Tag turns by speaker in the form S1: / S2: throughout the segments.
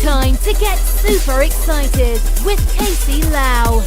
S1: Time to get super excited with Casey Lau.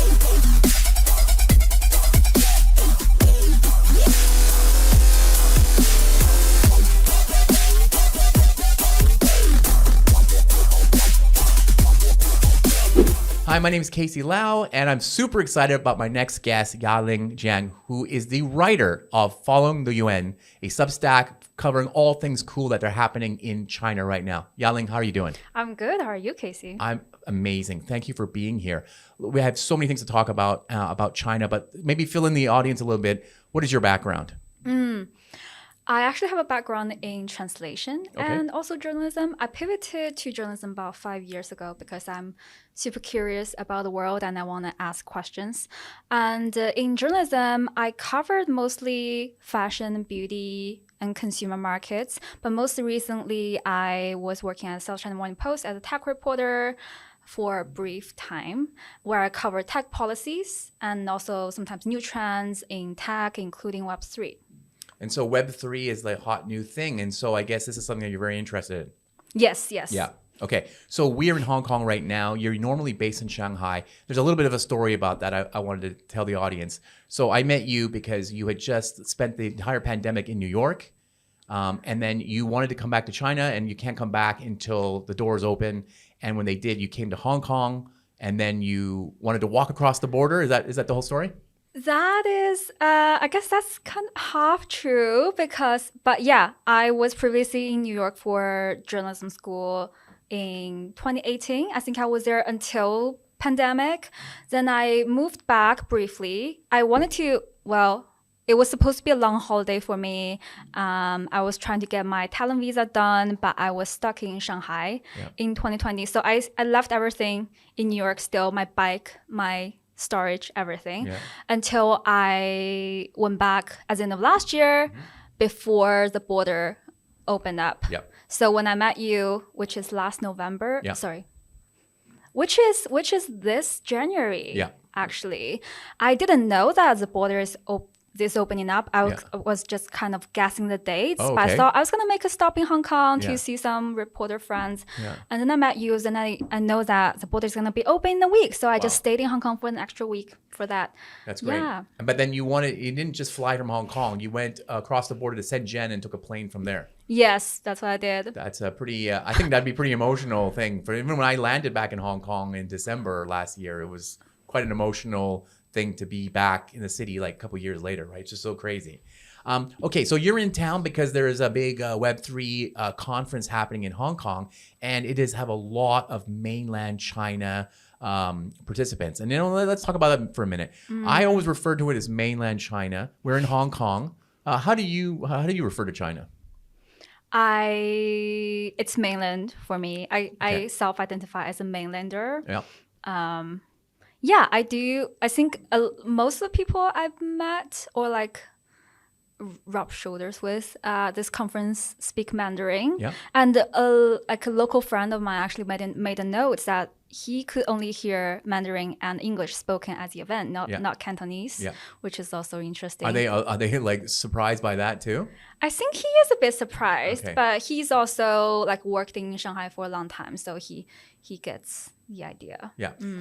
S2: Hi, my name is Casey Lau, and I'm super excited about my next guest, Yaling Jiang, who is the writer of Following the Yuan, a Substack covering all things cool that are happening in China right now. Yaling, how are you doing?
S3: I'm good. How are you, Casey?
S2: I'm amazing. Thank you for being here. We have so many things to talk about China, but maybe fill in the audience a little bit. What is your background?
S3: I actually have a background in translation and also journalism. I pivoted to journalism about 5 years ago because I'm super curious about the world and I want to ask questions. And in journalism, I covered mostly fashion, beauty, and consumer markets. But most recently, I was working at South China Morning Post as a tech reporter for a brief time, where I covered tech policies and also sometimes new trends in tech, including Web3.
S2: And so Web3 is the hot new thing. And so I guess this is something that you're very interested in.
S3: Yes.
S2: Yeah. Okay. So we're in Hong Kong right now. You're normally based in Shanghai. There's a little bit of a story about that I wanted to tell the audience. So I met you because you had just spent the entire pandemic in New York. And then you wanted to come back to China and you can't come back until the doors open. And when they did, you came to Hong Kong and then you wanted to walk across the border. Is that the whole story?
S3: That is, I guess that's kind of half true but yeah, I was previously in New York for journalism school in 2018. I think I was there until pandemic. Then I moved back briefly. I wanted to, it was supposed to be a long holiday for me. I was trying to get my talent visa done, but I was stuck in Shanghai in 2020. So I left everything in New York still, my bike, my storage, everything, until I went back at the end of last year before the border opened up. So when I met you, which is last November, which is this January, actually, I didn't know that the border is opening up. I was just kind of guessing the dates, but I thought I was going to make a stop in Hong Kong to see some reporter friends. And then I met you, and I know that the border is going to be open in a week. So I just stayed in Hong Kong for an extra week for that.
S2: That's great. Yeah. But then you didn't just fly from Hong Kong. You went across the border to Shenzhen and took a plane from there.
S3: Yes, that's what I did.
S2: That's a pretty, I think that'd be a pretty emotional thing. For even when I landed back in Hong Kong in December last year, it was quite an emotional thing to be back in the city like a couple years later, right? It's just so crazy. Okay, so you're in town because there is a big Web3 conference happening in Hong Kong, and it does have a lot of mainland China participants. And let's talk about that for a minute. I always refer to it as mainland China. We're in Hong Kong. How do you refer to China?
S3: It's mainland for me. I self-identify as a mainlander. Yeah, I do. I think most of the people I've met or like rub shoulders with this conference speak Mandarin. And like a local friend of mine actually made a note that he could only hear Mandarin and English spoken at the event, not Cantonese, which is also interesting.
S2: Are they like surprised by that too?
S3: I think he is a bit surprised, but he's also like worked in Shanghai for a long time, so he gets the idea.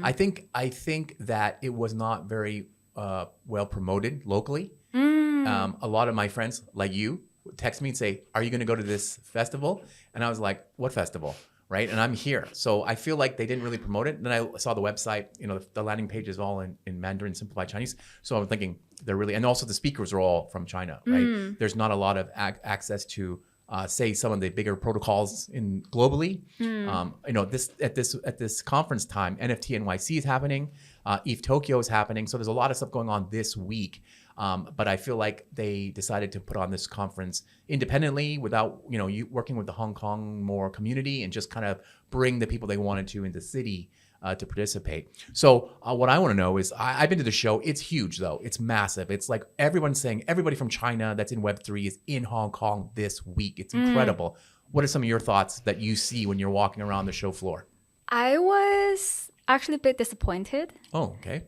S2: I think that it was not very well promoted locally. A lot of my friends like you would text me and say, "Are you going to go to this festival?" And I was like, "What festival?" Right? And I'm here. So I feel like they didn't really promote it. Then I saw the website, the landing page is all in Mandarin Simplified Chinese. So I'm thinking they're really, and also the speakers are all from China, right? There's not a lot of access to say some of the bigger protocols globally. At this conference time, NFT NYC is happening, ETH Tokyo is happening. So there's a lot of stuff going on this week. But I feel like they decided to put on this conference independently without, you working with the Hong Kong more community and just kind of bring the people they wanted to in the city to participate. So what I want to know is, I've been to the show. It's huge though. It's massive. It's like everyone's saying everybody from China that's in Web3 is in Hong Kong this week. It's incredible. What are some of your thoughts that you see when you're walking around the show floor?
S3: I was actually a bit disappointed.
S2: Oh, okay.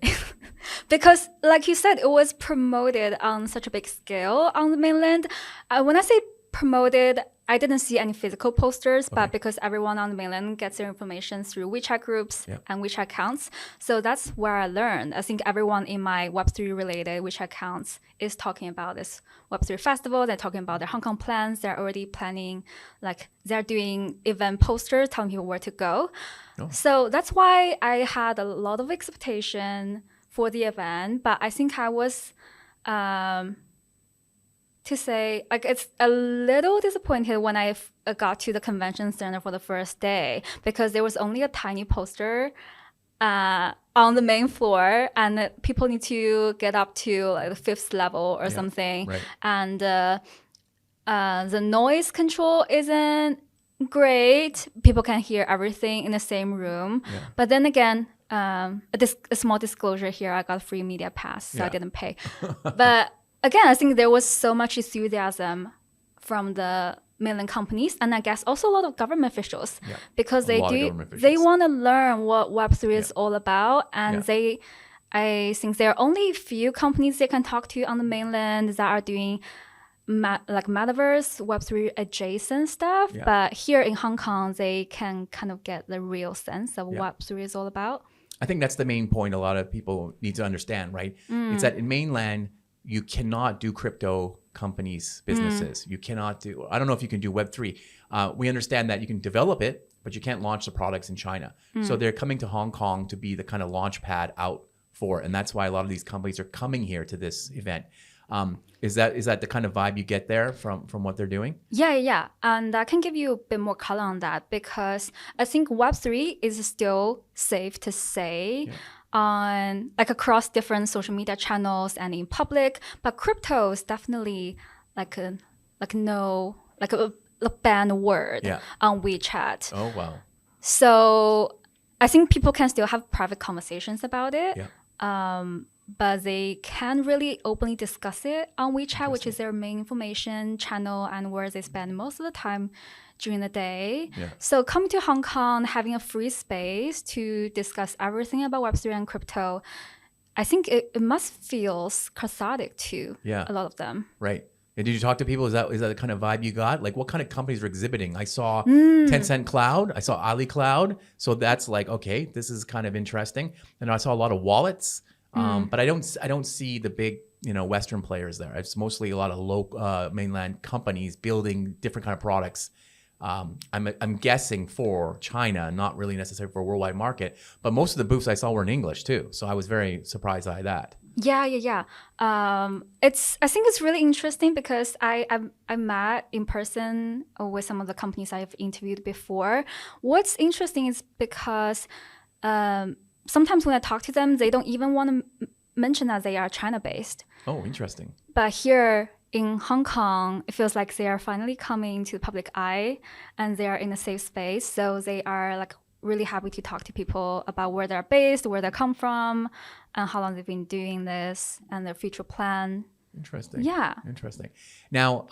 S3: Because like you said, it was promoted on such a big scale on the mainland. When I say promoted, I didn't see any physical posters,
S2: Okay.
S3: but because everyone on the mainland gets their information through WeChat groups and WeChat accounts, so that's where I learned. I think everyone in my Web3 related WeChat accounts is talking about this Web3 festival. They're talking about their Hong Kong plans. They're already planning, like they're doing event posters telling people where to go.
S2: Oh.
S3: So that's why I had a lot of expectation for the event, but I think I was to say, like, it's a little disappointed when I got to the convention center for the first day because there was only a tiny poster on the main floor, and people need to get up to like the 5th level or something.
S2: Right.
S3: And the noise control isn't great. People can hear everything in the same room.
S2: Yeah.
S3: But then again, a small disclosure here, I got a free media pass, so I didn't pay. But again, I think there was so much enthusiasm from the mainland companies, and I guess also a lot of government officials, because they want to learn what Web3 is all about, and I think there are only a few companies they can talk to on the mainland that are doing like metaverse, Web3 adjacent stuff. But here in Hong Kong, they can kind of get the real sense of what Web3 is all about.
S2: I think that's the main point a lot of people need to understand, right? It's that in mainland, you cannot do crypto companies, businesses. You cannot do, I don't know if you can do Web3. We understand that you can develop it, but you can't launch the products in China. So they're coming to Hong Kong to be the kind of launch pad out for it. And that's why a lot of these companies are coming here to this event. Is that the kind of vibe you get there from what they're doing?
S3: Yeah. And I can give you a bit more color on that because I think Web3 is still safe to say on like across different social media channels and in public, but crypto is definitely like a banned word on WeChat.
S2: Oh wow.
S3: So I think people can still have private conversations about it. But they can really openly discuss it on WeChat, which is their main information channel and where they spend most of the time during the day. So coming to Hong Kong, having a free space to discuss everything about Web3 and crypto, I think it must feel cathartic to a lot of them.
S2: Right. And did you talk to people? Is that the kind of vibe you got? Like what kind of companies were exhibiting? I saw Tencent Cloud. I saw Ali Cloud. So that's like, okay, this is kind of interesting. And I saw a lot of wallets. But I don't see the big, Western players there. It's mostly a lot of local mainland companies building different kind of products. I'm guessing for China, not really necessarily for a worldwide market. But most of the booths I saw were in English too, so I was very surprised by that.
S3: Yeah. I think it's really interesting because I met in person with some of the companies I've interviewed before. What's interesting is because sometimes when I talk to them, they don't even want to mention that they are China-based.
S2: Oh, interesting.
S3: But here in Hong Kong, it feels like they are finally coming to the public eye and they are in a safe space. So they are like really happy to talk to people about where they're based, where they come from, and how long they've been doing this and their future plan.
S2: Interesting.
S3: Yeah.
S2: Interesting. Now,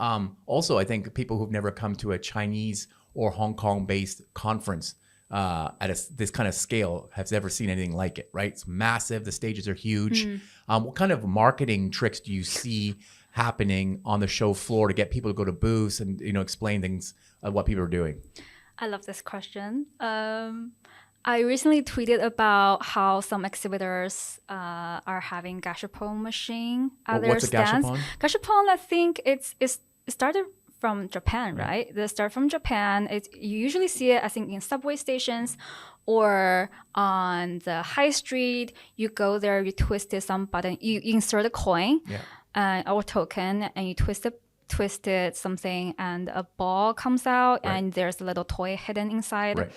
S2: also, I think people who've never come to a Chinese or Hong Kong-based conference at this kind of scale has ever seen anything like it, right? It's massive. The stages are huge. What kind of marketing tricks do you see happening on the show floor to get people to go to booths and explain things what people are doing?
S3: I love this question. I recently tweeted about how some exhibitors are having gashapon machine at their stands.
S2: What's a gashapon?
S3: Gashapon, I think it started from Japan, right? They start from Japan. You usually see it, I think, in subway stations or on the high street. You go there, you twist some button, you insert a coin or token, and you twist it something, and a ball comes out, and there's a little toy hidden inside.
S2: Right.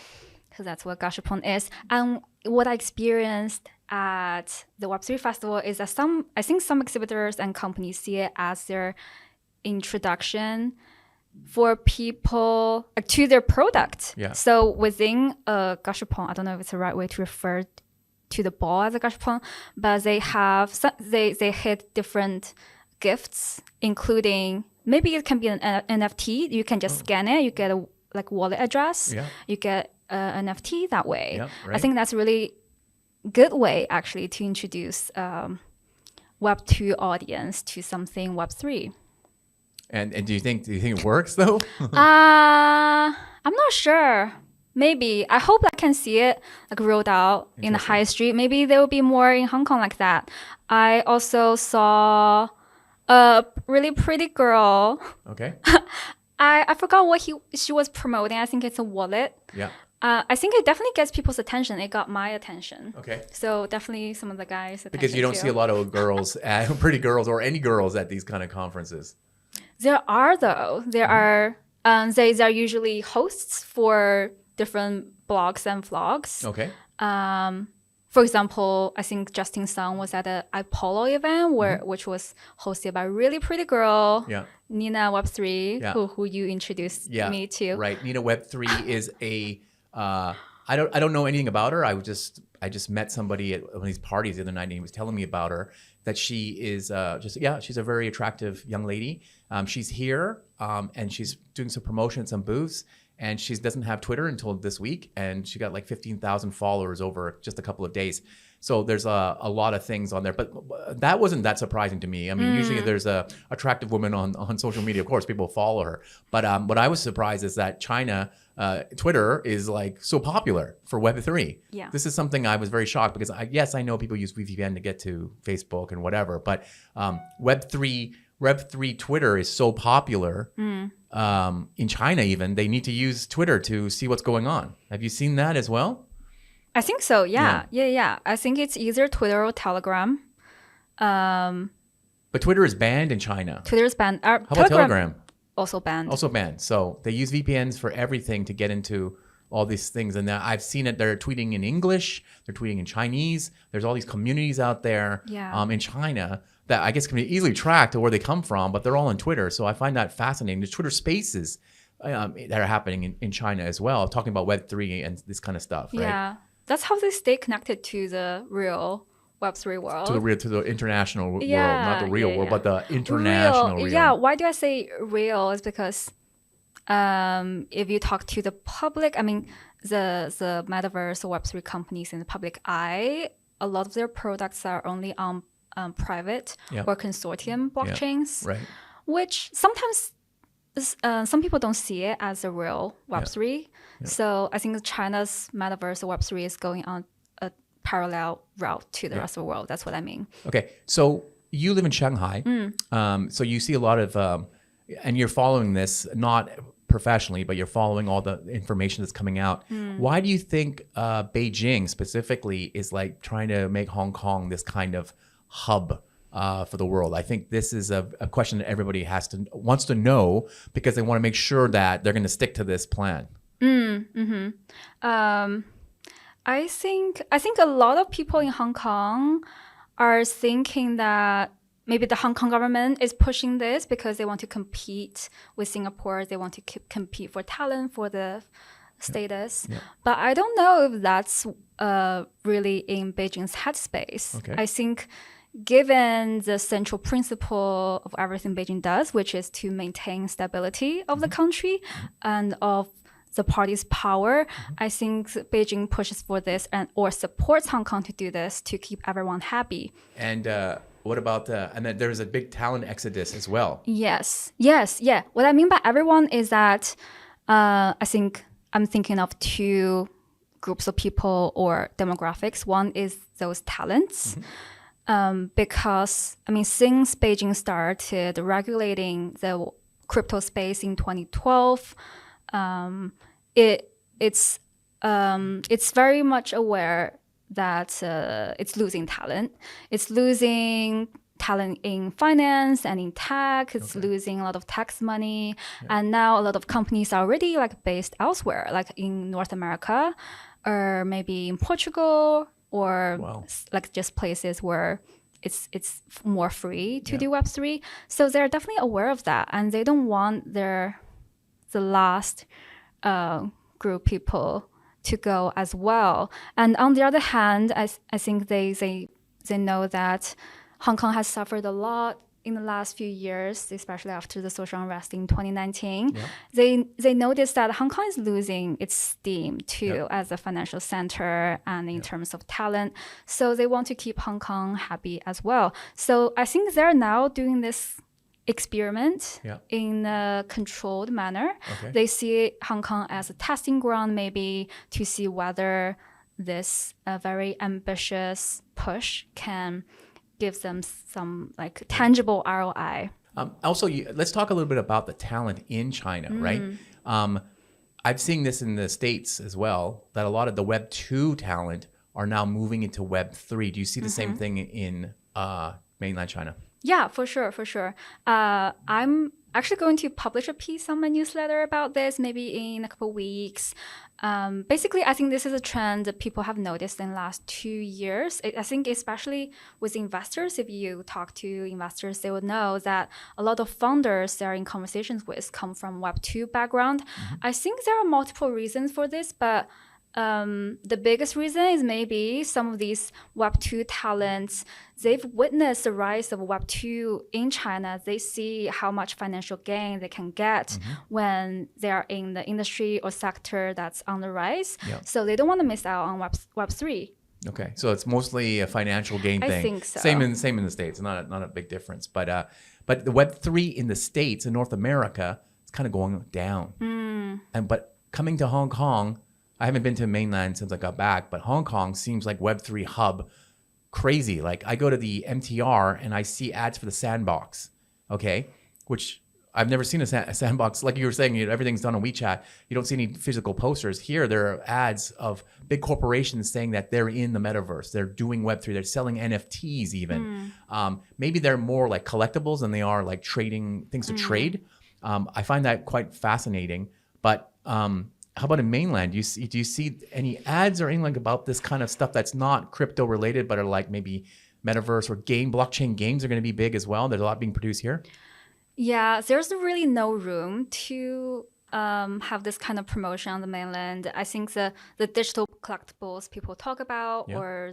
S3: So that's what gashapon is. And what I experienced at the Web3 Festival is that I think some exhibitors and companies see it as their introduction for people to their product. So within a gashapon, I don't know if it's the right way to refer to the ball as a gashapon, but they have they hit different gifts, including maybe it can be an NFT. You can just scan it, you get a wallet address, you get an NFT that way. I think that's a really good way actually to introduce Web2 audience to something Web3.
S2: And do you think it works though?
S3: I'm not sure. Maybe. I hope I can see it like rolled out in the high street. Maybe there will be more in Hong Kong like that. I also saw a really pretty girl.
S2: Okay.
S3: I forgot what she was promoting. I think it's a wallet.
S2: Yeah.
S3: I think it definitely gets people's attention. It got my attention.
S2: Okay.
S3: So definitely some of the guys' attention
S2: Because you don't
S3: too.
S2: see a lot of girls, pretty girls, or any girls at these kind of conferences.
S3: There are though. There are. They are usually hosts for different blogs and vlogs.
S2: Okay.
S3: For example, I think Justin Sun was at a Apollo event which was hosted by a really pretty girl,
S2: Yeah.
S3: Nina Web3,
S2: Yeah.
S3: who you introduced me to.
S2: Right. Nina Web3 is a I don't know anything about her. I just met somebody at one of these parties the other night and he was telling me about her, that she is she's a very attractive young lady. She's here and she's doing some promotion at some booths, and she doesn't have Twitter until this week, and she got like 15,000 followers over just a couple of days. So there's a lot of things on there, but that wasn't that surprising to me. I mean, usually if there's a attractive woman on social media, of course, people follow her. But what I was surprised is that China, Twitter is like so popular for Web3.
S3: Yeah.
S2: This is something I was very shocked because I know people use VPN to get to Facebook and whatever, but Web3 Twitter is so popular. In China even, they need to use Twitter to see what's going on. Have you seen that as well?
S3: I think so. Yeah. I think it's either Twitter or Telegram.
S2: But Twitter is banned in China.
S3: Twitter's banned.
S2: How about Telegram?
S3: Also banned.
S2: Also banned. So they use VPNs for everything to get into all these things. And I've seen it. They're tweeting in English. They're tweeting in Chinese. There's all these communities out there in China that I guess can be easily tracked to where they come from, but they're all on Twitter. So I find that fascinating. There's Twitter spaces that are happening in China as well, talking about Web3 and this kind of stuff, right?
S3: Yeah. That's how they stay connected to the real Web3 world.
S2: To the international world, not the real world, but the international real.
S3: Yeah, why do I say real? Is because if you talk to the public, I mean, the metaverse or Web3 companies in the public eye, a lot of their products are only on private or consortium blockchains,
S2: Right.
S3: which sometimes some people don't see it as a real Web3. So I think China's metaverse or Web3 is going on a parallel route to the rest of the world. That's what I mean.
S2: Okay, so you live in Shanghai, so you see a lot of, and you're following this not professionally, but you're following all the information that's coming out. Why do you think Beijing specifically is like trying to make Hong Kong this kind of hub for the world? I think this is a question that everybody wants to know because they want to make sure that they're going to stick to this plan.
S3: I think a lot of people in Hong Kong are thinking that maybe the Hong Kong government is pushing this because they want to compete with Singapore. They want to compete for talent, for the status. But I don't know if that's really in Beijing's headspace.
S2: Okay.
S3: I think given the central principle of everything Beijing does, which is to maintain stability of the country and of the party's power, I think Beijing pushes for this or supports Hong Kong to do this to keep everyone happy.
S2: And what about and then there's a big talent exodus as well.
S3: Yes. What I mean by everyone is that I think I'm thinking of two groups of people or demographics. One is those talents. Because, I mean, since Beijing started regulating the crypto space in 2012, it's very much aware that it's losing talent. It's losing talent in finance and in tech. It's losing a lot of tax money. And now a lot of companies are already like based elsewhere, like in North America or maybe in Portugal, or like just places where it's more free to do Web3. So they're definitely aware of that, and they don't want the last group people to go as well. And on the other hand, I think they know that Hong Kong has suffered a lot in the last few years, especially after the social unrest in 2019. They noticed that Hong Kong is losing its steam too as a financial center and in terms of talent. So they want to keep Hong Kong happy as well. So I think they're now doing this experiment
S2: Yeah.
S3: in a controlled manner.
S2: Okay.
S3: They see Hong Kong as a testing ground, maybe to see whether this very ambitious push can give them some like tangible ROI.
S2: Also, let's talk a little bit about the talent in China, right? I've seen this in the States as well, that a lot of the Web 2 talent are now moving into Web 3. Do you see the same thing in mainland China?
S3: Yeah, for sure, for sure. I'm actually going to publish a piece on my newsletter about this maybe in a couple of weeks. Basically, I think this is a trend that people have noticed in the last 2 years. I think especially with investors, if you talk to investors, they would know that a lot of founders they're in conversations with come from Web 2 background. I think there are multiple reasons for this, but the biggest reason is maybe some of these Web 2 talents, they've witnessed the rise of Web 2 in China. They see how much financial gain they can get when they're in the industry or sector that's on the rise.
S2: Yeah.
S3: So they don't want to miss out on Web 3.
S2: Okay, so it's mostly a financial gain thing.
S3: I think so.
S2: Same in the States, not a big difference. But the Web 3 in the States, in North America, it's kind of going down. But coming to Hong Kong, I haven't been to mainland since I got back, but Hong Kong seems like Web3 hub crazy. Like I go to the MTR and I see ads for the sandbox, okay? Which I've never seen a sandbox. Like you were saying, everything's done on WeChat. You don't see any physical posters. Here, there are ads of big corporations saying that they're in the metaverse. They're doing Web3. They're selling NFTs even. Maybe they're more like collectibles than they are like trading things to trade. I find that quite fascinating. But how about in mainland? Do you see any ads or anything like about this kind of stuff that's not crypto related, but are like maybe metaverse or blockchain games are going to be big as well? There's a lot being produced here.
S3: Yeah, there's really no room to have this kind of promotion on the mainland. I think the digital collectibles people talk about or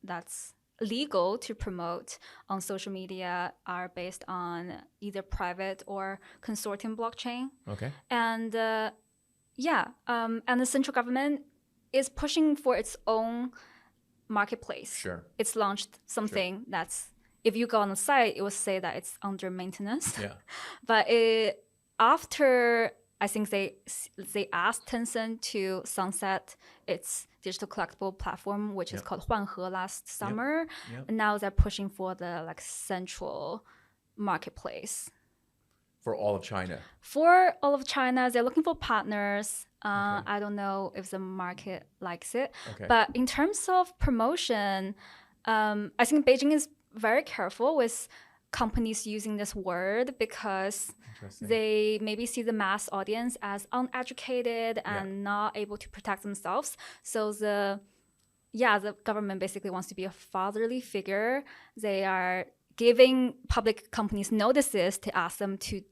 S3: that's legal to promote on social media are based on either private or consortium blockchain.
S2: Okay.
S3: And and the central government is pushing for its own marketplace.
S2: Sure.
S3: It's launched something that's, if you go on the site, it will say that it's under maintenance.
S2: Yeah.
S3: But after, I think they asked Tencent to sunset its digital collectible platform, which is called Huanhe last summer.
S2: Yep.
S3: And now they're pushing for the like central marketplace.
S2: For all of China.
S3: For all of China, they're looking for partners. I don't know if the market likes it.
S2: Okay.
S3: But in terms of promotion, I think Beijing is very careful with companies using this word because they maybe see the mass audience as uneducated and not able to protect themselves. So the government basically wants to be a fatherly figure. They are giving public companies notices to ask them to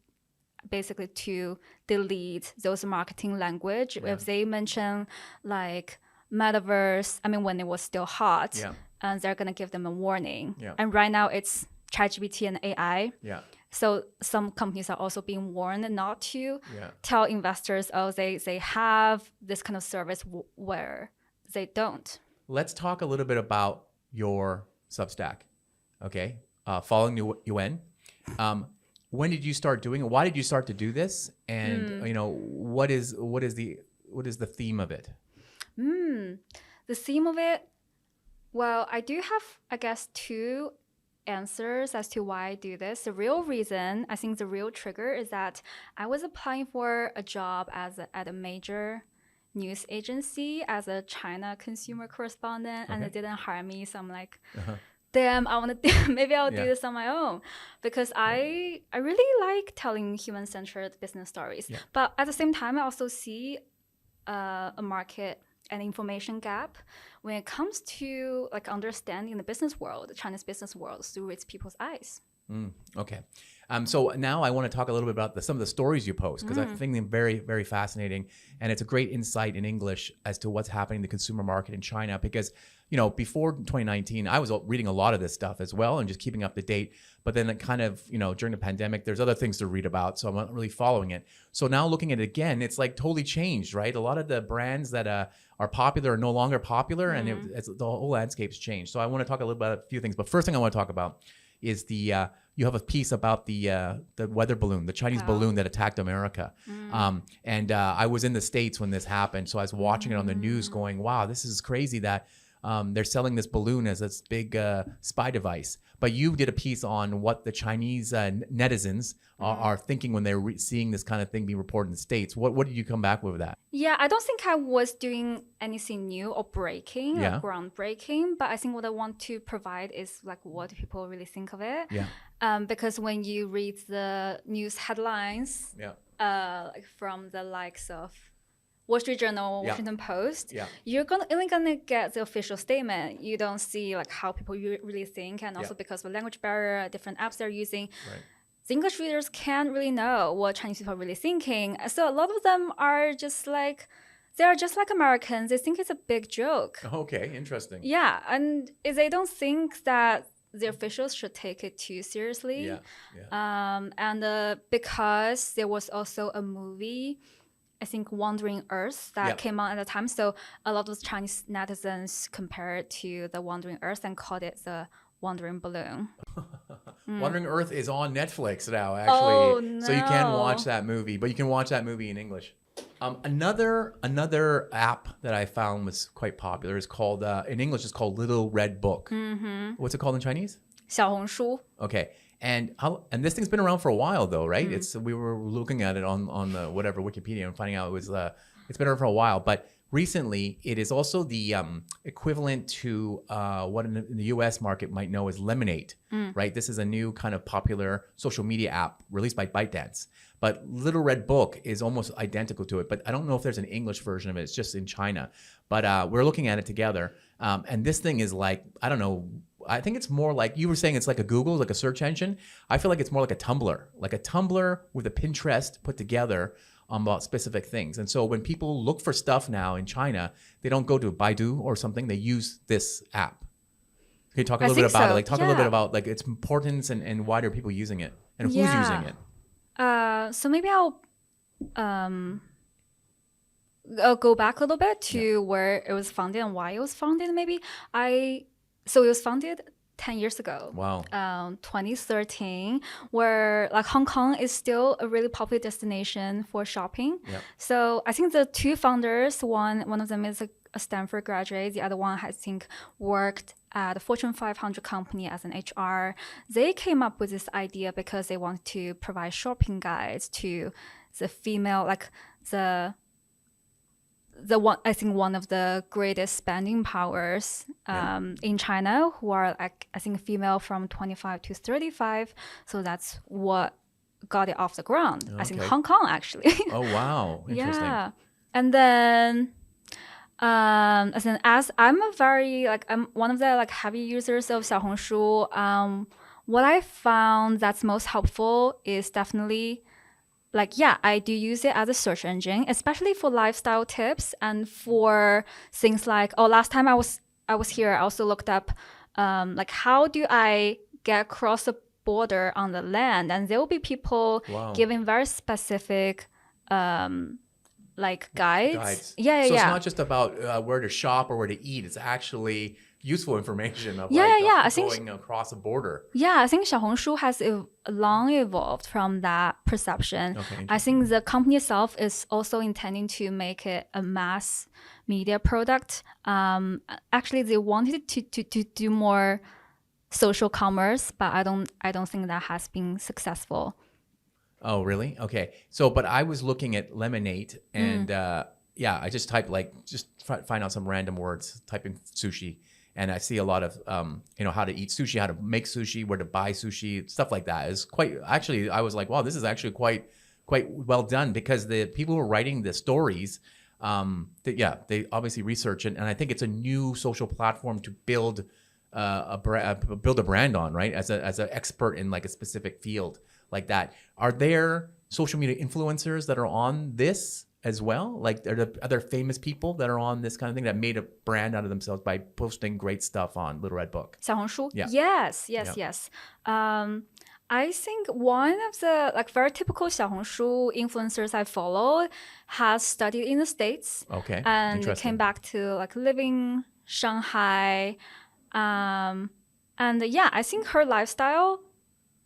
S3: basically to delete those marketing language. If they mention like metaverse, I mean, when it was still hot, and they're going to give them a warning. And right now it's ChatGPT and AI. So some companies are also being warned not to tell investors, they have this kind of service where they don't.
S2: Let's talk a little bit about your Substack, okay? Following Yuan. When did you start doing it? Why did you start to do this? And what is the theme of it?
S3: The theme of it, well, I do have, I guess, two answers as to why I do this. The real reason, I think the real trigger is that I was applying for a job at a major news agency as a China consumer correspondent, and they didn't hire me. So I'm like, damn, I want to maybe I'll do this on my own, because I really like telling human-centered business stories. But at the same time, I also see a market and information gap when it comes to like understanding the business world, the Chinese business world, through its people's eyes.
S2: Okay. So now I want to talk a little bit about some of the stories you post, because I think them very, very fascinating. And it's a great insight in English as to what's happening in the consumer market in China. Because, before 2019, I was reading a lot of this stuff as well and just keeping up to date. But then it kind of, during the pandemic, there's other things to read about. So I'm not really following it. So now looking at it again, it's like totally changed, right? A lot of the brands that are popular are no longer popular, and the whole landscape's changed. So I want to talk a little about a few things. But first thing I want to talk about is the you have a piece about the weather balloon, the Chinese balloon that attacked America. And I was in the States when this happened. So I was watching it on the news going, wow, this is crazy that they're selling this balloon as this big spy device. But you did a piece on what the Chinese netizens are thinking when they're seeing this kind of thing being reported in the States. What did you come back with that?
S3: Yeah, I don't think I was doing anything new or breaking or groundbreaking, but I think what I want to provide is like what people really think of it.
S2: Yeah.
S3: Because when you read the news headlines, like from the likes of Wall Street Journal, Washington Post, you're only gonna get the official statement. You don't see like how people really think, and also because of the language barrier, different apps they're using.
S2: Right.
S3: The English readers can't really know what Chinese people are really thinking. So a lot of them are just like, they're just like Americans. They think it's a big joke.
S2: Okay, interesting.
S3: Yeah, and they don't think that the officials should take it too seriously. And because there was also a movie, I think Wandering Earth that came out at the time. So a lot of Chinese netizens compare it to the Wandering Earth and called it the Wandering Balloon.
S2: Wandering Earth is on Netflix now, actually.
S3: Oh, no.
S2: So you can watch that movie, but you can watch that movie in English. Another app that I found was quite popular is called, in English, it's called Little Red Book. What's it called in Chinese?
S3: 小红书.
S2: Okay. And this thing's been around for a while, though, right? We were looking at it on the whatever Wikipedia and finding out it's been around for a while. But recently, it is also the equivalent to what in the U.S. market might know as Lemonade, right? This is a new kind of popular social media app released by ByteDance. But Little Red Book is almost identical to it. But I don't know if there's an English version of it. It's just in China. But we're looking at it together. And this thing is like, I don't know, I think it's more like, you were saying it's like a Google, like a search engine. I feel like it's more like a Tumblr with a Pinterest put together about specific things. And so when people look for stuff now in China, they don't go to Baidu or something. They use this app. Can you talk a little bit about it? Like, talk a little bit about like its importance and why are people using it and who's using it?
S3: So maybe I'll go back a little bit to where it was founded and why it was founded. Maybe so it was founded 10 years ago.
S2: Wow.
S3: 2013, where like Hong Kong is still a really popular destination for shopping. So I think the two founders, one of them is a Stanford graduate, the other one I think worked at a Fortune 500 company as an HR. They came up with this idea because they wanted to provide shopping guides to the female, like the one, I think one of the greatest spending powers in China, who are like, I think female from 25 to 35. So that's what got it off the ground. I think Hong Kong actually.
S2: Oh, wow. Interesting.
S3: Yeah. And then as I'm I'm one of the like heavy users of Xiaohongshu. What I found that's most helpful is definitely I do use it as a search engine, especially for lifestyle tips and for things like, last time I was here, I also looked up how do I get across the border on the land, and there will be people giving very specific guides.
S2: It's not just about where to shop or where to eat. It's actually useful information of going across a border.
S3: Yeah, I think Xiaohongshu has long evolved from that perception. I think the company itself is also intending to make it a mass media product. Actually, they wanted to do more social commerce, but I don't think that has been successful.
S2: Oh, really? Okay. So, but I was looking at Lemonade and I just typed find out some random words, type in sushi. And I see a lot of, how to eat sushi, how to make sushi, where to buy sushi, stuff like that. It's quite, actually, I was like, wow, this is actually quite well done, because the people who are writing the stories, they obviously research it. And I think it's a new social platform to build a brand on, right? As an expert in like a specific field like that. Are there social media influencers that are on this as well? Like, are there other famous people that are on this kind of thing that made a brand out of themselves by posting great stuff on Little Red Book?
S3: 小红书? Yeah. Yes. I think one of the very typical 小红书 influencers I follow has studied in the States.
S2: Okay.
S3: And came back to live in Shanghai. I think her lifestyle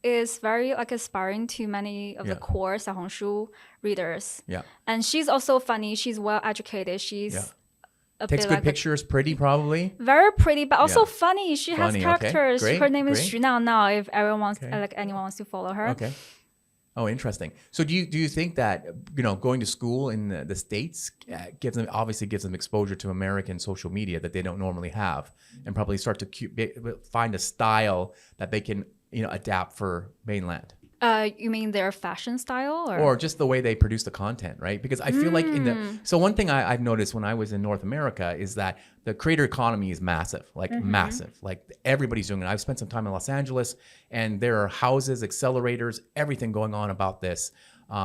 S3: is very like aspiring to many of the core Xiaohongshu readers.
S2: Yeah.
S3: And she's also funny. She's well educated. She's
S2: takes good pictures, pretty probably.
S3: Very pretty, but also funny. She has
S2: Funny,
S3: characters.
S2: okay.
S3: Her name is
S2: Great.
S3: Xu Nao Nao. If everyone wants, like anyone wants to follow her.
S2: Okay. Oh, interesting. So do you think that, you know, going to school in the States gives them exposure to American social media that they don't normally have, and probably start to find a style that they can, you know, adapt for mainland?
S3: You mean their fashion style,
S2: or just the way they produce the content, right? Because I feel like so one thing I've noticed when I was in North America is that the creator economy is massive, like massive. Like everybody's doing it. I've spent some time in Los Angeles, and there are houses, accelerators, everything going on about this,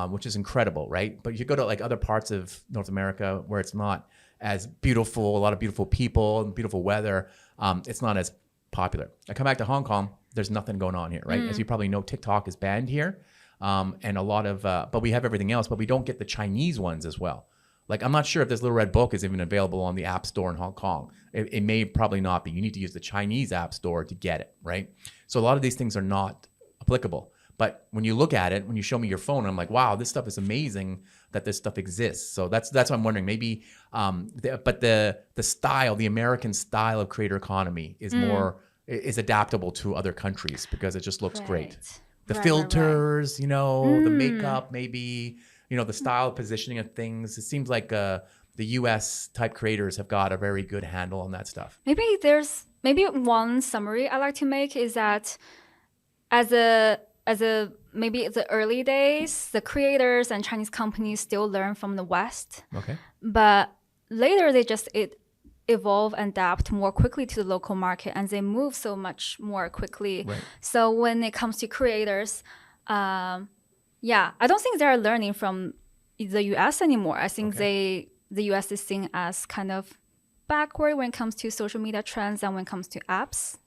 S2: which is incredible, right? But you go to like other parts of North America where it's not as beautiful, a lot of beautiful people and beautiful weather. It's not as popular. I come back to Hong Kong, there's nothing going on here, right? As you probably know, TikTok is banned here, and a lot of, but we have everything else, but we don't get the Chinese ones as well. Like, I'm not sure if this Little Red Book is even available on the App Store in Hong Kong. It may probably not be. You need to use the Chinese App Store to get it, right? So a lot of these things are not applicable. But when you look at it, when you show me your phone, I'm like, wow, this stuff is amazing that this stuff exists. So that's what I'm wondering. Maybe, but the style, the American style of creator economy is adaptable to other countries because it just looks great. The filters, you know, the makeup, maybe, you know, the style positioning of things. It seems like the US type creators have got a very good handle on that stuff.
S3: Maybe one summary I like to make is that maybe the early days, the creators and Chinese companies still learn from the West.
S2: Okay.
S3: But later they just evolve and adapt more quickly to the local market, and they move so much more quickly.
S2: Right.
S3: So when it comes to creators, I don't think they're learning from the US anymore. I think the US is seen as kind of backward when it comes to social media trends and when it comes to apps.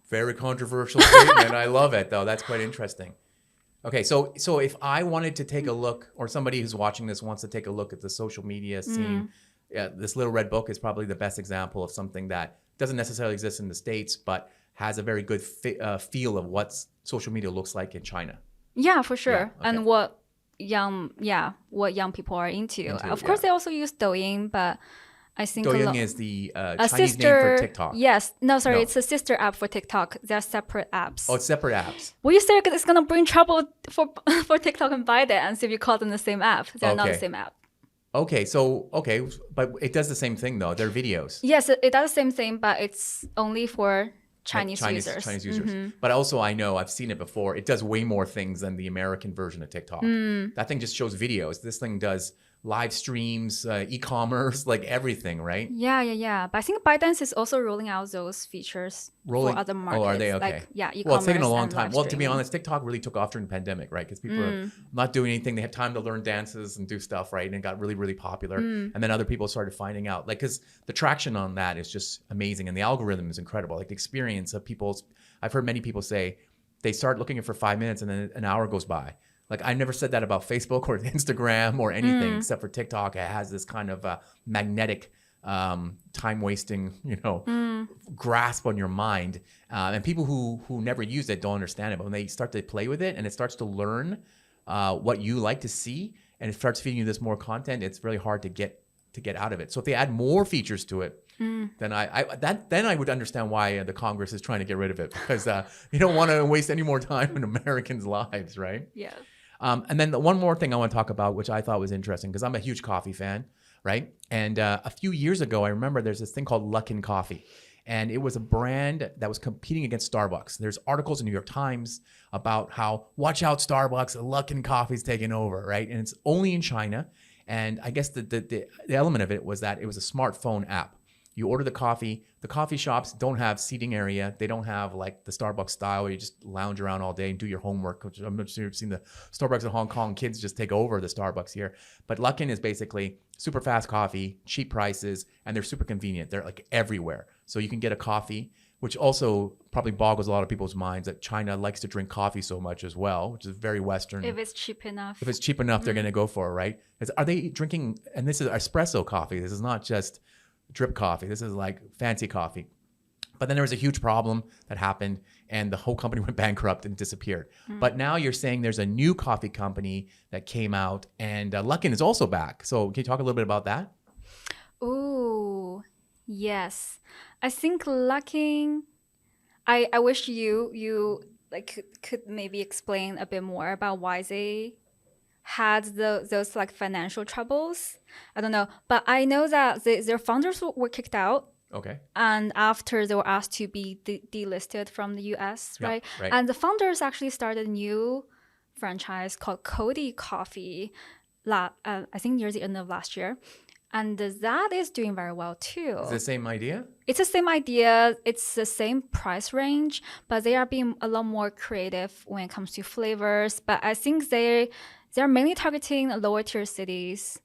S2: Very controversial statement. I love it, though. That's quite interesting. Okay, so if I wanted to take a look, or somebody who's watching this wants to take a look at the social media scene, this Little Red Book is probably the best example of something that doesn't necessarily exist in the States, but has a very good feel of what social media looks like in China.
S3: Yeah, for sure.
S2: Yeah, okay.
S3: And what young people are into. Of course, they also use Douyin, but I think
S2: Douyin is the Chinese name for TikTok.
S3: Yes. No, sorry. It's a sister app for TikTok. They're separate apps.
S2: Oh, it's separate apps.
S3: Will you say it's going to bring trouble for TikTok and ByteDance if you call them the same app? They're not the same app.
S2: Okay, but it does the same thing, though. They're videos.
S3: Yes, it does the same thing, but it's only for Chinese users.
S2: Chinese users. But also, I know, I've seen it before. It does way more things than the American version of TikTok. That thing just shows videos. This thing does live streams, e-commerce, like everything, right?
S3: Yeah. But I think ByteDance is also rolling out those features for other markets.
S2: Oh, are they? Okay.
S3: Like, e-commerce.
S2: Well, it's taken a long time. Well, to be honest, TikTok really took off during the pandemic, right? Because people are not doing anything. They had time to learn dances and do stuff, right? And it got really, really popular. And then other people started finding out, like, because the traction on that is just amazing. And the algorithm is incredible. Like the experience of I've heard many people say they start looking for 5 minutes and then an hour goes by. Like, I never said that about Facebook or Instagram or anything except for TikTok. It has this kind of magnetic, time-wasting, grasp on your mind. And people who never use it don't understand it. But when they start to play with it and it starts to learn what you like to see and it starts feeding you this more content, it's really hard to get out of it. So if they add more features to it, then I would understand why the Congress is trying to get rid of it, because you don't want to waste any more time in Americans' lives, right?
S3: Yeah.
S2: And then one more thing I want to talk about, which I thought was interesting, because I'm a huge coffee fan, right? And a few years ago, I remember there's this thing called Luckin Coffee. And it was a brand that was competing against Starbucks. There's articles in New York Times about how, watch out, Starbucks, Luckin Coffee's taking over, right? And it's only in China. And I guess the element of it was that it was a smartphone app. You order the coffee. The coffee shops don't have seating area. They don't have like the Starbucks style where you just lounge around all day and do your homework, which I'm not sure you've seen the Starbucks in Hong Kong. Kids just take over the Starbucks here. But Luckin is basically super fast coffee, cheap prices, and they're super convenient. They're like everywhere. So you can get a coffee, which also probably boggles a lot of people's minds that China likes to drink coffee so much as well, which is very Western.
S3: If it's cheap enough.
S2: If it's cheap enough, they're going to go for it, right? Are they drinking, and this is espresso coffee. This is not just drip coffee. This is like fancy coffee. But then there was a huge problem that happened, and the whole company went bankrupt and disappeared. But now you're saying there's a new coffee company that came out, and Luckin is also back. So can you talk a little bit about that?
S3: Ooh, yes. I think Luckin. I wish you like could maybe explain a bit more about why they had those like financial troubles. I don't know, but I know that their founders were kicked out.
S2: Okay.
S3: And after they were asked to be delisted from the US,
S2: Yeah,
S3: right?
S2: right.
S3: And the founders actually started a new franchise called Cody Coffee, I think near the end of last year. And that is doing very well too.
S2: Is it the same idea?
S3: It's the same idea. It's the same price range, but they are being a lot more creative when it comes to flavors. But I think they're mainly targeting lower tier cities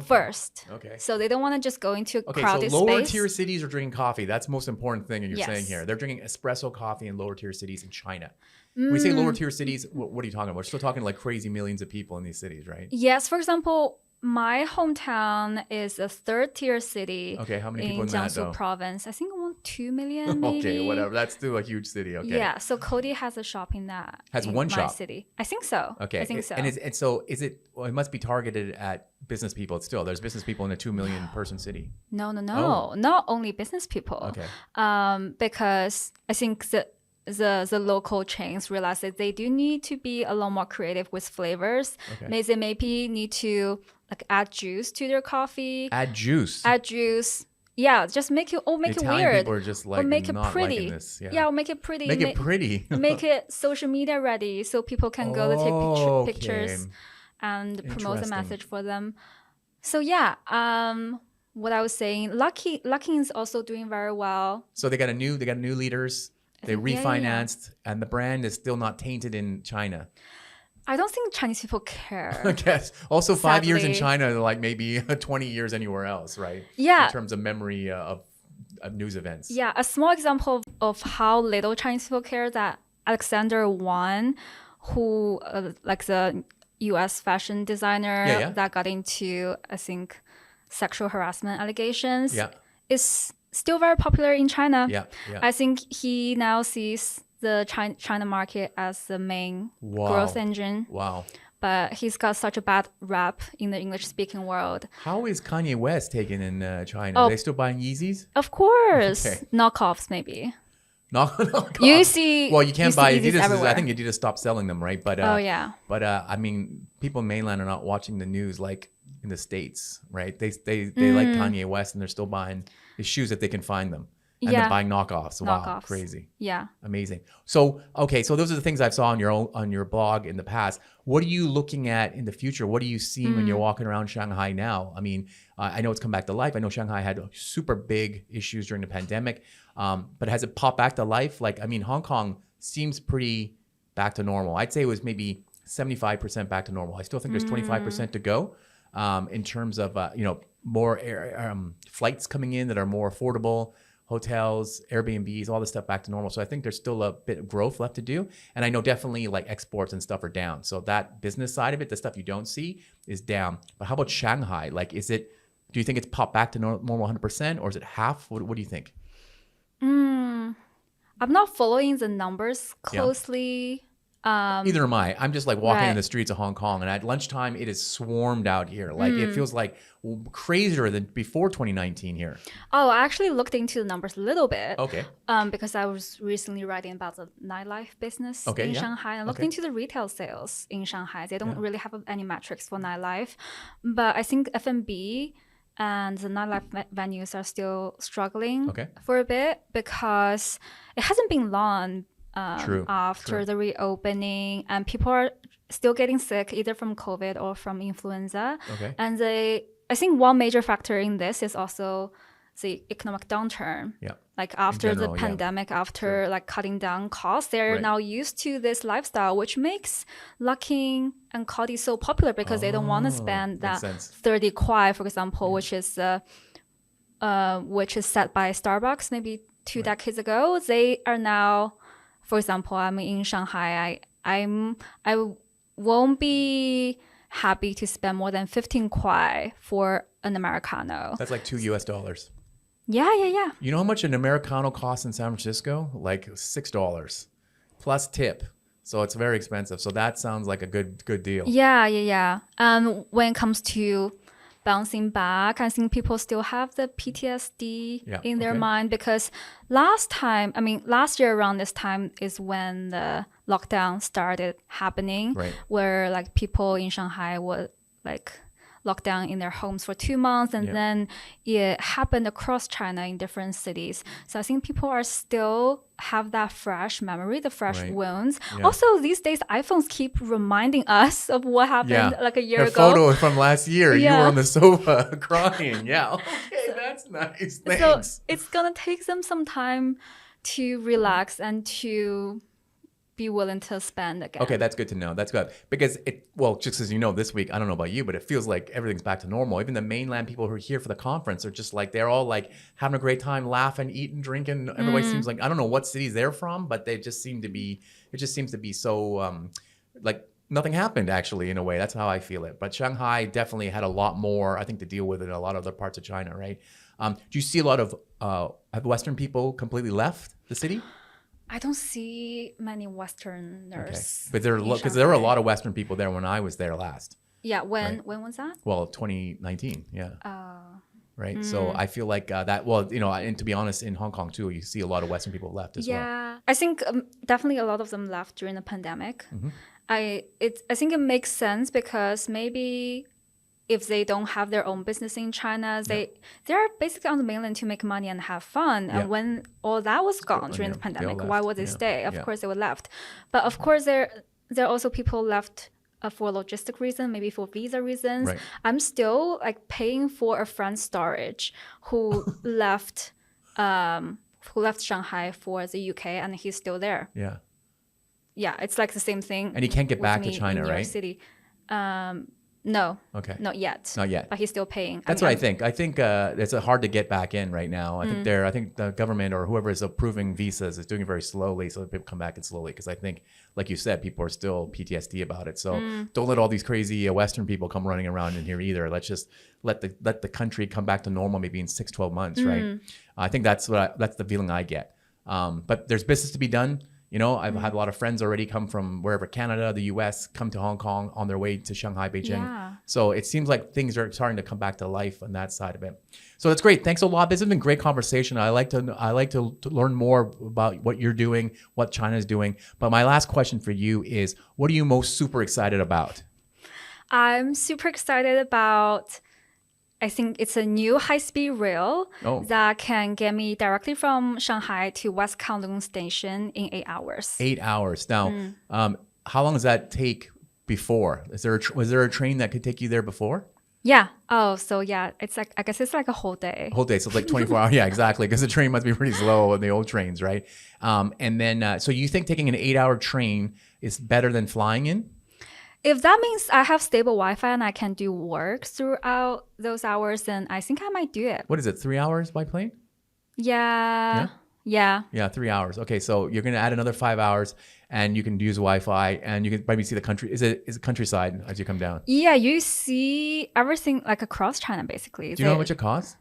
S3: first.
S2: Okay.
S3: So they don't want to just go into
S2: Okay,
S3: crowded
S2: so lower
S3: space.
S2: tier cities are drinking coffee. That's the most important thing you're
S3: Yes.
S2: saying here. They're drinking espresso coffee in lower tier cities in China. When we say lower tier cities, what are you talking about? We're still talking like crazy millions of people in these cities, right?
S3: Yes, for example, my hometown is a third tier city.
S2: Okay, how many
S3: in
S2: people in that,
S3: Jiangsu
S2: though?
S3: province? I think around 2 million maybe.
S2: Okay, whatever. That's still a huge city. Okay.
S3: Yeah, so Cody has a shop in that.
S2: Has
S3: in
S2: one
S3: my
S2: shop?
S3: city. I think so.
S2: Okay.
S3: I think so.
S2: And so is it? Well, it must be targeted at business people. Still, there's business people in a 2 million person city.
S3: No,
S2: Oh.
S3: not only business people.
S2: Okay.
S3: Because I think the local chains realize that they do need to be a lot more creative with flavors.
S2: Okay.
S3: They maybe need to like add juice to their coffee.
S2: Add juice.
S3: Add juice. Yeah, just make it
S2: Italian
S3: weird.
S2: people are just like
S3: or make it
S2: not
S3: pretty.
S2: liking this.
S3: Yeah, or make it pretty.
S2: Make it pretty.
S3: Make it social media ready so people can go to take
S2: Okay.
S3: pictures and promote the
S2: Interesting.
S3: message for them. So yeah, what I was saying, Lucky is also doing very well.
S2: So they got new leaders. They
S3: Yeah, yeah, yeah.
S2: refinanced, and the brand is still not tainted in China.
S3: I don't think Chinese people care.
S2: I guess. Also, 5 years in
S3: Sadly.
S2: China, like maybe 20 years anywhere else, right?
S3: Yeah.
S2: In terms of memory of news events.
S3: Yeah, a small example of how little Chinese people care that Alexander Yuan, who like the U.S. fashion designer
S2: Yeah, yeah.
S3: that got into, I think, sexual harassment allegations,
S2: Yeah.
S3: is still very popular in China.
S2: Yeah. Yeah.
S3: I think he now sees the China market as the main
S2: Wow.
S3: growth engine,
S2: Wow.
S3: but he's got such a bad rap in the English-speaking world.
S2: How is Kanye West taken in China?
S3: Oh.
S2: Are they still buying Yeezys?
S3: Of course,
S2: Okay.
S3: knockoffs maybe.
S2: No.
S3: You see,
S2: Well, you can't
S3: see
S2: buy
S3: Yeezys
S2: Adidas. I
S3: everywhere.
S2: think Adidas stopped selling them, right? But
S3: Oh yeah.
S2: But I mean, people in mainland are not watching the news like in the States, right? They
S3: Mm.
S2: like Kanye West, and they're still buying his shoes if they can find them, and
S3: Yeah.
S2: they're buying knockoffs. Wow,
S3: Knockoffs.
S2: crazy,
S3: Yeah.
S2: amazing. So okay, so those are the things I saw on your blog in the past. What are you looking at in the future? What are you seeing when you're
S3: Mm.
S2: walking around Shanghai now? I mean, I know it's come back to life. I know Shanghai had super big issues during the pandemic, but has it popped back to life? Like, I mean, Hong Kong seems pretty back to normal. I'd say it was maybe 75% back to normal. I still think there's 25% to go in terms of more flights coming in that are more affordable, hotels, Airbnbs, all this stuff back to normal. So I think there's still a bit of growth left to do. And I know definitely like exports and stuff are down. So that business side of it, the stuff you don't see, is down. But how about Shanghai? Like, do you think it's popped back to normal 100%, or is it half? What do you think?
S3: I'm not following the numbers closely.
S2: Neither am I. I'm just like walking in
S3: Right.
S2: the streets of Hong Kong, and at lunchtime, it is swarmed out here. Like it feels like crazier than before 2019 here.
S3: Oh, I actually looked into the numbers a little bit.
S2: Okay.
S3: Because I was recently writing about the nightlife business
S2: Okay,
S3: in
S2: yeah.
S3: Shanghai. I looked
S2: Okay.
S3: into the retail sales in Shanghai. They don't
S2: Yeah.
S3: really have any metrics for nightlife, but I think F&B and the nightlife venues are still struggling
S2: Okay.
S3: for a bit because it hasn't been long
S2: True,
S3: after
S2: true.
S3: the reopening, and people are still getting sick either from COVID or from influenza.
S2: Okay.
S3: And I think one major factor in this is also the economic downturn.
S2: Yeah.
S3: Like after
S2: general,
S3: the
S2: yeah.
S3: pandemic, after like cutting down costs, they're
S2: Right.
S3: now used to this lifestyle, which makes Luckin and Cody so popular because they don't want to spend
S2: makes
S3: that
S2: sense.
S3: 30 kwai, for example, which is set by Starbucks maybe two decades ago. They are now, for example, I'm in Shanghai. I won't be happy to spend more than 15 kwai for an Americano.
S2: That's like $2.
S3: Yeah.
S2: You know how much an Americano costs in San Francisco? Like $6. plus tip. So it's very expensive. So that sounds like a good deal.
S3: Yeah. When it comes to bouncing back, I think people still have the PTSD in their mind because last year around this time is when the lockdown started happening, where like people in Shanghai were like locked down in their homes for 2 months, and then it happened across China in different cities. So I think people are still have that fresh memory, the fresh wounds. Also, these days, iPhones keep reminding us of what happened like a year ago.
S2: Photo from last year, you were on the sofa crying. Yeah, okay, that's nice. Thanks.
S3: So it's gonna take them some time to relax and to be willing to spend again.
S2: Okay, that's good to know. That's good. Because just as you know, this week, I don't know about you, but it feels like everything's back to normal. Even the mainland people who are here for the conference are just like, they're all like having a great time, laughing, eating, drinking. Everybody seems like, I don't know what cities they're from, but they just seem to be, it just seems to be so like nothing happened actually in a way. That's how I feel it. But Shanghai definitely had a lot more, I think, to deal with in a lot of other parts of China, right? Do you see a lot of, have Western people completely left the city?
S3: I don't see many Westerners.
S2: But because there were a lot of Western people there when I was there last.
S3: Yeah, when was that?
S2: Well, 2019, yeah. Right, so I feel like that, and to be honest, in Hong Kong too, you see a lot of Western people left as well.
S3: Yeah, I think definitely a lot of them left during the pandemic. I think it makes sense because maybe if they don't have their own business in China, they're basically on the mainland to make money and have fun. And when all that was gone during the pandemic, why would they stay? Of course, they were left. But of course, there are also people left for logistic reasons, maybe for visa reasons.
S2: Right.
S3: I'm still like paying for a friend's storage who left Shanghai for the UK, and he's still there. Yeah, it's like the same thing.
S2: And he can't get back to China,
S3: in New York
S2: right?
S3: City. No.
S2: Okay.
S3: Not yet. But he's still paying.
S2: That's what I think. I think it's hard to get back in right now. I think the government or whoever is approving visas is doing it very slowly, so that people come back in slowly. Because I think, like you said, people are still PTSD about it. So don't let all these crazy Western people come running around in here either. Let's just let the country come back to normal maybe in 6-12 months, right? I think that's the feeling I get. But there's business to be done. You know, I've had a lot of friends already come from wherever, Canada, the US, come to Hong Kong on their way to Shanghai, Beijing.
S3: Yeah.
S2: So it seems like things are starting to come back to life on that side of it. So that's great. Thanks a lot. This has been a great conversation. I like to learn more about what you're doing, what China's doing. But my last question for you is, what are you most super excited about?
S3: I'm super excited about, I think it's a new high-speed rail that can get me directly from Shanghai to West Kowloon Station in 8 hours. 8
S2: hours. Now, how long does that take before? Was there a train that could take you there before?
S3: Yeah. Oh, so yeah, it's like, I guess it's like a whole day.
S2: So it's like 24 hours. Yeah, exactly. Because the train must be pretty slow on the old trains, right? And then, so you think taking an 8-hour train is better than flying in?
S3: If that means I have stable Wi-Fi and I can do work throughout those hours, then I think I might do it.
S2: What is it, 3 hours by plane?
S3: Yeah.
S2: 3 hours. Okay, so you're going to add another 5 hours and you can use Wi-Fi and you can maybe see the country. Is it countryside as you come down?
S3: Yeah, you see everything like across China, basically.
S2: Do you know how much it costs?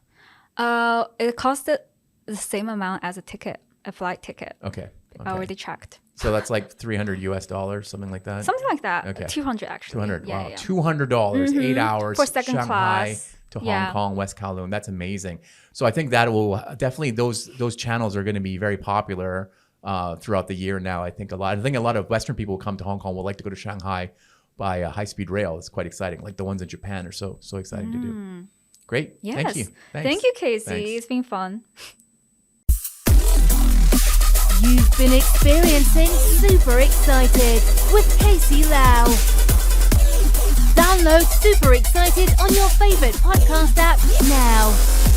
S3: It costed the same amount as a flight ticket.
S2: Okay.
S3: I already checked.
S2: So that's like $300, something like that?
S3: Something like that.
S2: Okay.
S3: 200 actually.
S2: 200.
S3: Yeah,
S2: wow.
S3: yeah.
S2: $200, 8 hours.
S3: For second
S2: Shanghai
S3: class.
S2: to Hong Kong, West Kowloon. That's amazing. So I think that will definitely, those channels are going to be very popular throughout the year now. I think a lot of Western people who come to Hong Kong will like to go to Shanghai by a high-speed rail. It's quite exciting. Like the ones in Japan are so exciting to do. Great.
S3: Yes.
S2: Thank you. Thanks.
S3: Thank you, Casey.
S2: Thanks.
S3: It's been fun.
S1: You've been experiencing Super Excited with Casey Lau. Download Super Excited on your favorite podcast app now.